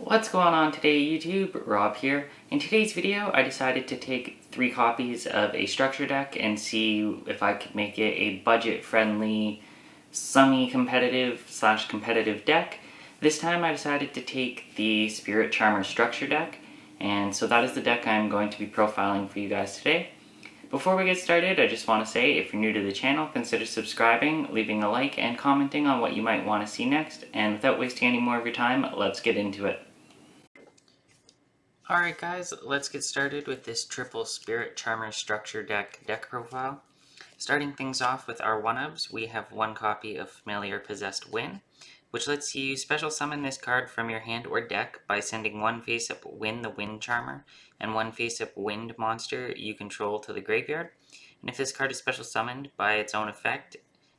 What's going on today, YouTube? Rob here. In today's video, I decided to take 3 copies of a structure deck and see if I could make it a budget-friendly, semi-competitive / competitive deck. This time I decided to take the Spirit Charmer structure deck, and so that is the deck I'm going to be profiling for you guys today. Before we get started, I just want to say, if you're new to the channel, consider subscribing, leaving a like, and commenting on what you might want to see next. And without wasting any more of your time, let's get into it. Alright guys, let's get started with this triple Spirit Charmer structure deck profile. Starting things off with our 1-ofs, we have 1 copy of Familiar Possessed Wynn, which lets you special summon this card from your hand or deck by sending 1 face-up Wynn the Wind Charmer and 1 face-up Wind monster you control to the graveyard. And if this card is special summoned by its own effect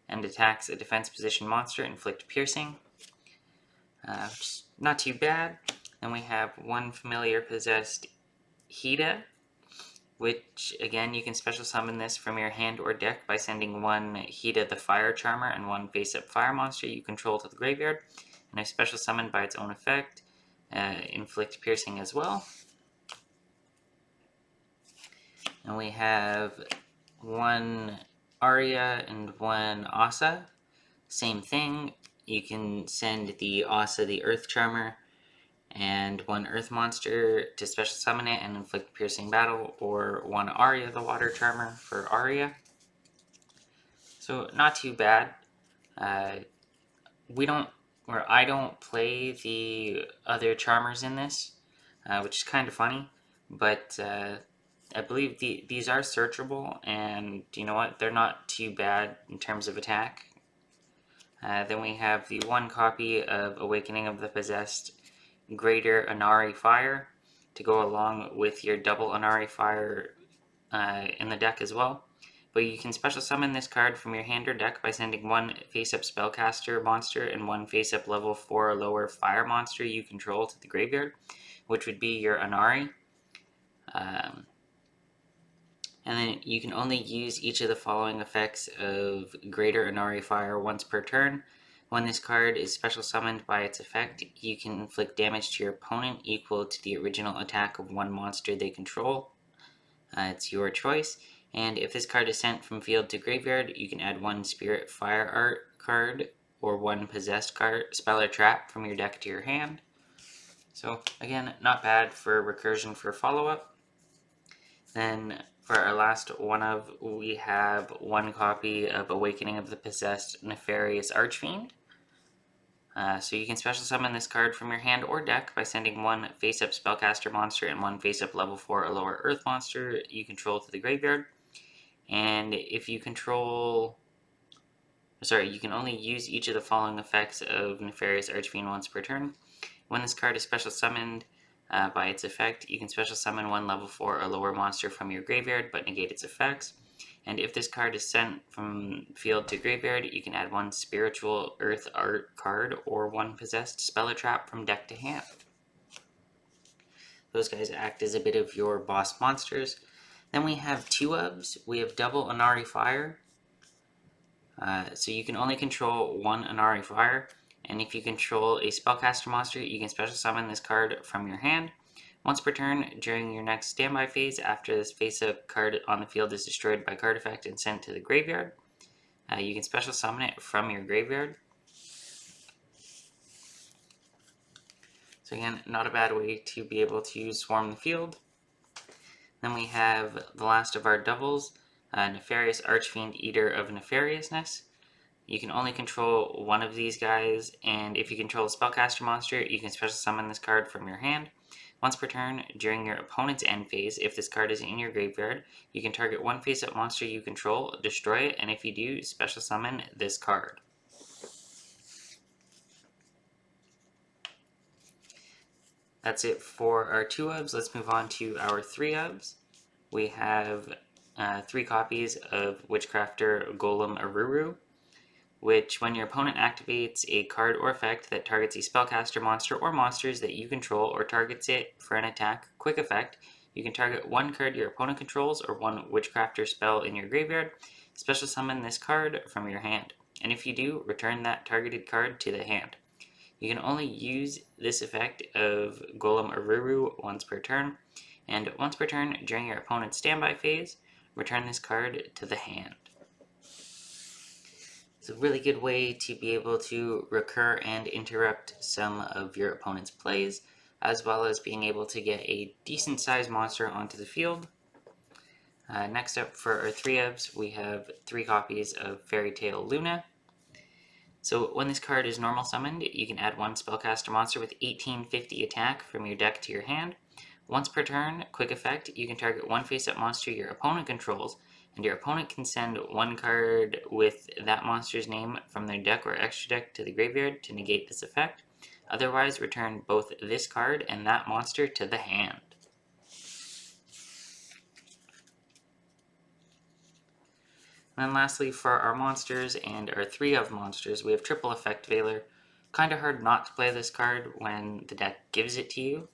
and attacks a defense position monster, inflict piercing. Which is not too bad. Then we have 1 Familiar Possessed Hida, which again you can special summon this from your hand or deck by sending 1 Hida the Fire Charmer and 1 face-up fire monster you control to the graveyard. And if special summoned by its own effect, inflict piercing as well. And we have 1 Arya and 1 Asa. Same thing, you can send the Asa the Earth Charmer and 1 Earth monster to special summon it and inflict piercing battle, or 1 Arya the Water Charmer for Arya. So not too bad. I don't play the other Charmers in this, which is kind of funny, but I believe these are searchable, and you know what, they're not too bad in terms of attack. Then we have the 1 copy of Awakening of the Possessed Greater Inari Fire to go along with your double Inari Fire in the deck as well. But you can special summon this card from your hand or deck by sending 1 face-up Spellcaster monster and 1 face-up level 4 or lower fire monster you control to the graveyard, which would be your Inari. And then you can only use each of the following effects of Greater Inari Fire once per turn. When this card is special summoned by its effect, you can inflict damage to your opponent equal to the original attack of 1 monster they control. It's your choice. And if this card is sent from field to graveyard, you can add 1 Spirit Fire Art card or 1 Possessed card, spell or trap from your deck to your hand. So again, not bad for recursion for follow-up. Then for our last 1-of, we have 1 copy of Awakening of the Possessed Nefarious Archfiend. So you can special summon this card from your hand or deck by sending 1 face-up Spellcaster monster and 1 face-up level 4 or lower Earth monster you control to the graveyard. And if you control... you can only use each of the following effects of Nefarious Archfiend once per turn. When this card is special summoned by its effect, you can special summon 1 level 4 or lower monster from your graveyard but negate its effects. And if this card is sent from field to graveyard, you can add 1 Spiritual Earth Art card or 1 Possessed Spell or Trap from deck to hand. Those guys act as a bit of your boss monsters. Then we have 2-ofs. We have double Inari Fire. So you can only control 1 Inari Fire. And if you control a Spellcaster monster, you can special summon this card from your hand. Once per turn, during your next standby phase, after this face-up card on the field is destroyed by card effect and sent to the graveyard, you can special summon it from your graveyard. So again, not a bad way to be able to swarm the field. Then we have the last of our doubles, Nefarious Archfiend, Eater of Nefariousness. You can only control 1 of these guys, and if you control a Spellcaster monster, you can special summon this card from your hand. Once per turn, during your opponent's end phase, if this card is in your graveyard, you can target 1 face-up monster you control, destroy it, and if you do, special summon this card. That's it for our 2-ofs. Let's move on to our 3-ofs. We have 3 copies of Witchcrafter Golem Aruru, which when your opponent activates a card or effect that targets a Spellcaster monster or monsters that you control or targets it for an attack quick effect, you can target 1 card your opponent controls or 1 Witchcrafter spell in your graveyard, special summon this card from your hand, and if you do, return that targeted card to the hand. You can only use this effect of Golem Aruru once per turn, and once per turn during your opponent's standby phase, return this card to the hand. It's a really good way to be able to recur and interrupt some of your opponent's plays, as well as being able to get a decent sized monster onto the field. Next up for our 3-ofs, we have 3 copies of Fairy Tale Luna. So when this card is normal summoned, you can add 1 spellcaster monster with 1850 attack from your deck to your hand. Once per turn, quick effect, you can target 1 face-up monster your opponent controls, and your opponent can send 1 card with that monster's name from their deck or extra deck to the graveyard to negate this effect. Otherwise, return both this card and that monster to the hand. And then lastly, for our monsters and our 3-of monsters, we have Triple Effect Veiler. Kind of hard not to play this card when the deck gives it to you.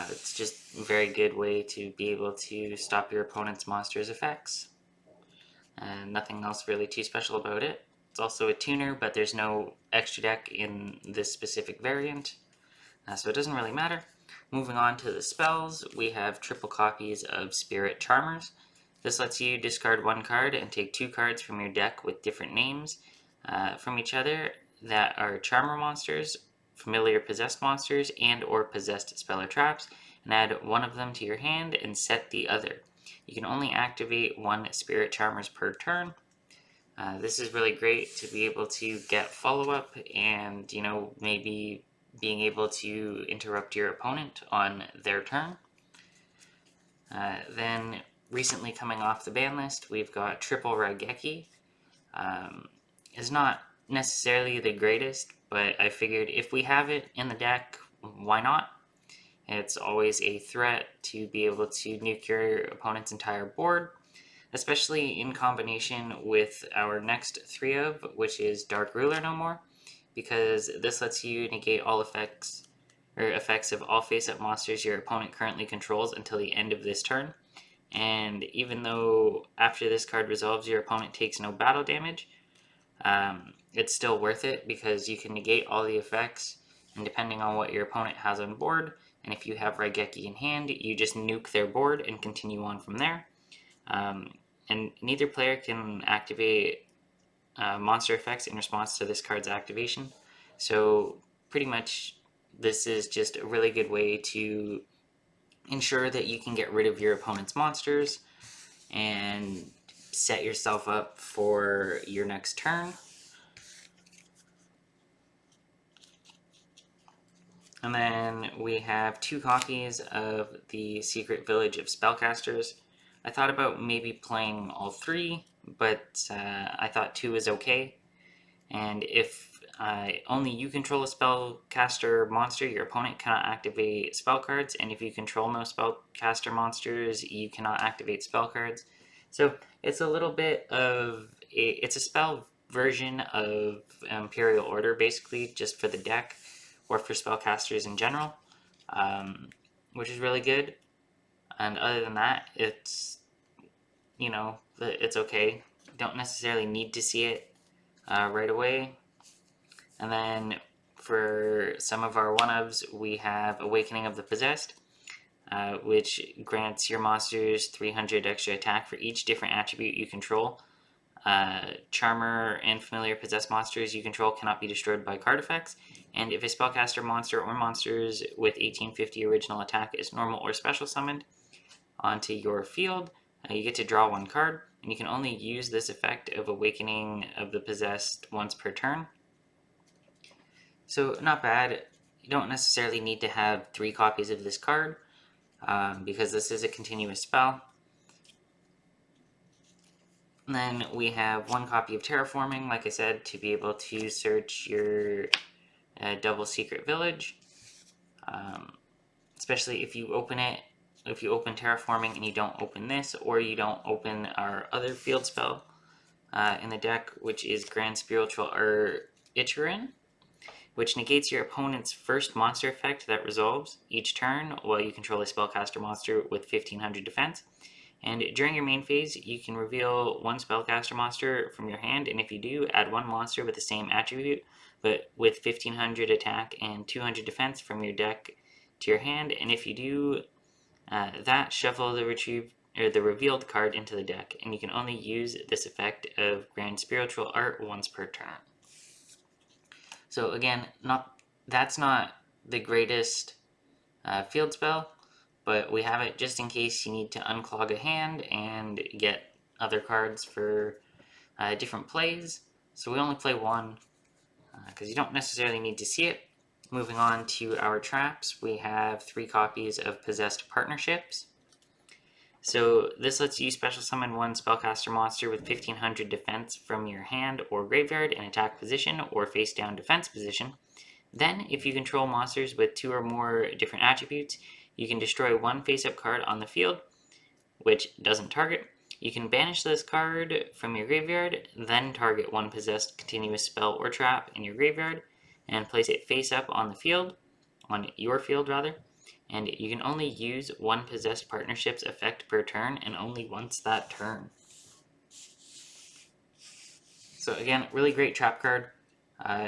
It's just a very good way to be able to stop your opponent's monster's effects. And nothing else really too special about it. It's also a tuner, but there's no extra deck in this specific variant, so it doesn't really matter. Moving on to the spells, we have triple copies of Spirit Charmers. This lets you discard 1 card and take 2 cards from your deck with different names from each other that are Charmer monsters, familiar possessed monsters, and or possessed spell or traps, and add 1 of them to your hand and set the other. You can only activate 1 Spirit Charmers per turn. This is really great to be able to get follow-up and, maybe being able to interrupt your opponent on their turn. Then recently coming off the ban list, we've got Triple Raigeki. It's not necessarily the greatest, but I figured if we have it in the deck, why not? It's always a threat to be able to nuke your opponent's entire board, especially in combination with our next 3-of, which is Dark Ruler No More, because this lets you negate all effects of all face-up monsters your opponent currently controls until the end of this turn. And even though after this card resolves your opponent takes no battle damage, it's still worth it because you can negate all the effects, and depending on what your opponent has on board, and if you have Raigeki in hand, you just nuke their board and continue on from there. And neither player can activate monster effects in response to this card's activation. So pretty much this is just a really good way to ensure that you can get rid of your opponent's monsters and set yourself up for your next turn. And then we have 2 copies of the Secret Village of Spellcasters. I thought about maybe playing all 3, but I thought 2 is okay. And if only you control a spellcaster monster, your opponent cannot activate spell cards, and if you control no spellcaster monsters, you cannot activate spell cards. So it's a little bit of it's a spell version of Imperial Order, basically, just for the deck, or for spellcasters in general, which is really good. And other than that, it's, it's okay. You don't necessarily need to see it right away. And then for some of our 1-ofs, we have Awakening of the Possessed, which grants your monsters 300 extra attack for each different attribute you control. Charmer and familiar possessed monsters you control cannot be destroyed by card effects, and if a spellcaster monster or monsters with 1850 original attack is normal or special summoned onto your field, you get to draw 1 card, and you can only use this effect of Awakening of the Possessed once per turn. So not bad. You don't necessarily need to have 3 copies of this card, because this is a continuous spell. And then we have 1 copy of Terraforming, like I said, to be able to search your double secret village. Especially if you open Terraforming and you don't open this, or you don't open our other field spell in the deck, which is Grand Spiritual Ichirin, which negates your opponent's first monster effect that resolves each turn while you control a spellcaster monster with 1500 defense. And during your main phase, you can reveal 1 spellcaster monster from your hand, and if you do, add 1 monster with the same attribute but with 1500 attack and 200 defense from your deck to your hand. And if you do that, shuffle the revealed card into the deck, and you can only use this effect of Grand Spiritual Art once per turn. So again, that's not the greatest field spell, but we have it just in case you need to unclog a hand and get other cards for different plays. So we only play one because you don't necessarily need to see it. Moving on to our traps, we have 3 copies of Possessed Partnerships. So this lets you special summon one spellcaster monster with 1500 defense from your hand or graveyard in attack position or face down defense position. Then, if you control monsters with 2 or more different attributes, you can destroy one face-up card on the field, which doesn't target. You can banish this card from your graveyard, then target one possessed continuous spell or trap in your graveyard, and place it face-up on the field, on your field rather. And you can only use one Possessed Partnerships effect per turn, and only once that turn. So again, really great trap card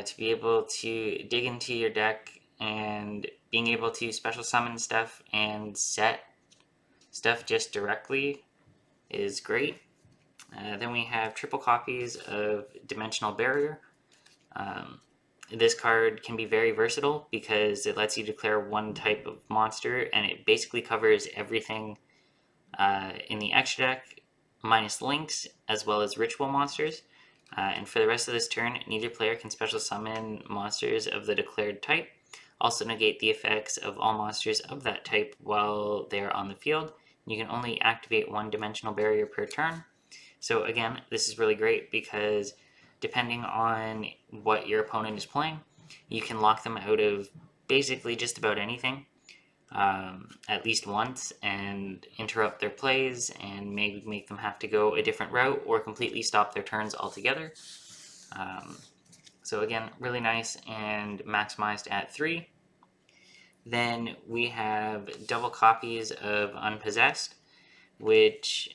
to be able to dig into your deck, and being able to special summon stuff and set stuff just directly is great. Then we have triple copies of Dimensional Barrier. This card can be very versatile because it lets you declare one type of monster, and it basically covers everything in the extra deck, minus links, as well as ritual monsters. And for the rest of this turn, neither player can special summon monsters of the declared type. Also negate the effects of all monsters of that type while they are on the field. You can only activate one Dimensional Barrier per turn. So again, this is really great because depending on what your opponent is playing, you can lock them out of basically just about anything at least once and interrupt their plays and maybe make them have to go a different route or completely stop their turns altogether. So again, really nice and maximized at 3. Then we have double copies of Unpossessed, which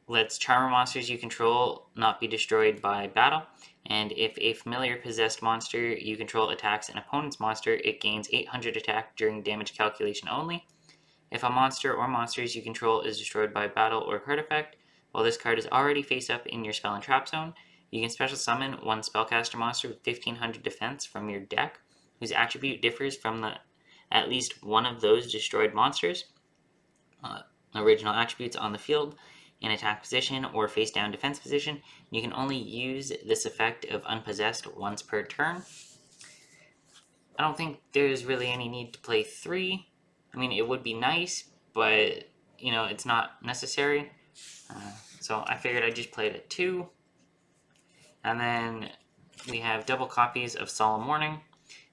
lets charmer monsters you control not be destroyed by battle, and if a familiar possessed monster you control attacks an opponent's monster, it gains 800 attack during damage calculation only. If a monster or monsters you control is destroyed by battle or card effect, while this card is already face up in your spell and trap zone, you can special summon one spellcaster monster with 1500 defense from your deck, whose attribute differs from at least one of those destroyed monsters' original attributes on the field, in attack position or face down defense position. You can only use this effect of Unpossessed once per turn. I don't think there's really any need to play 3. I mean, it would be nice, but you know, it's not necessary. So I figured I'd just play it at 2. And then we have double copies of Solemn Warning.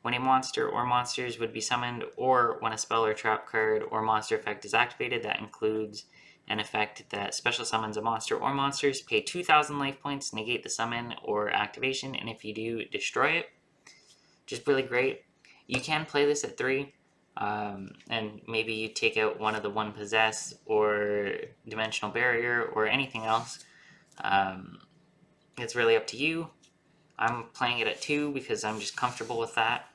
When a monster or monsters would be summoned, or when a spell or trap card or monster effect is activated that includes an effect that special summons a monster or monsters, pay 2,000 life points, negate the summon or activation, and if you do, destroy it. Just really great. You can play this at 3, and maybe you take out one of the one possess or Dimensional Barrier or anything else. It's really up to you. I'm playing it at 2 because I'm just comfortable with that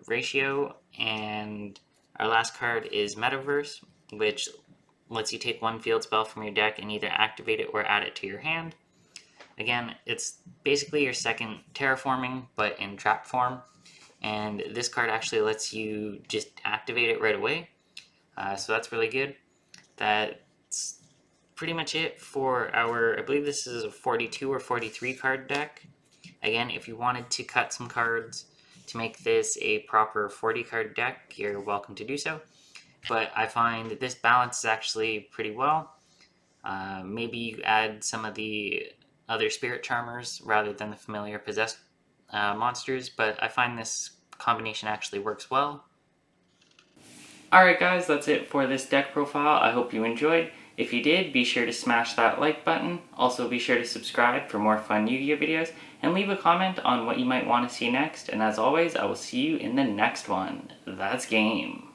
ratio. And our last card is Metaverse, which lets you take one field spell from your deck and either activate it or add it to your hand. Again, it's basically your second Terraforming, but in trap form. And this card actually lets you just activate it right away. So that's really good. That's pretty much it for our, I believe this is a 42 or 43 card deck. Again, if you wanted to cut some cards to make this a proper 40 card deck, you're welcome to do so. But I find that this balances actually pretty well. Maybe you add some of the other Spirit Charmers rather than the familiar possessed monsters, but I find this combination actually works well. Alright guys, that's it for this deck profile. I hope you enjoyed. If you did, be sure to smash that like button. Also be sure to subscribe for more fun Yu-Gi-Oh videos, and leave a comment on what you might want to see next. And as always, I will see you in the next one. That's game.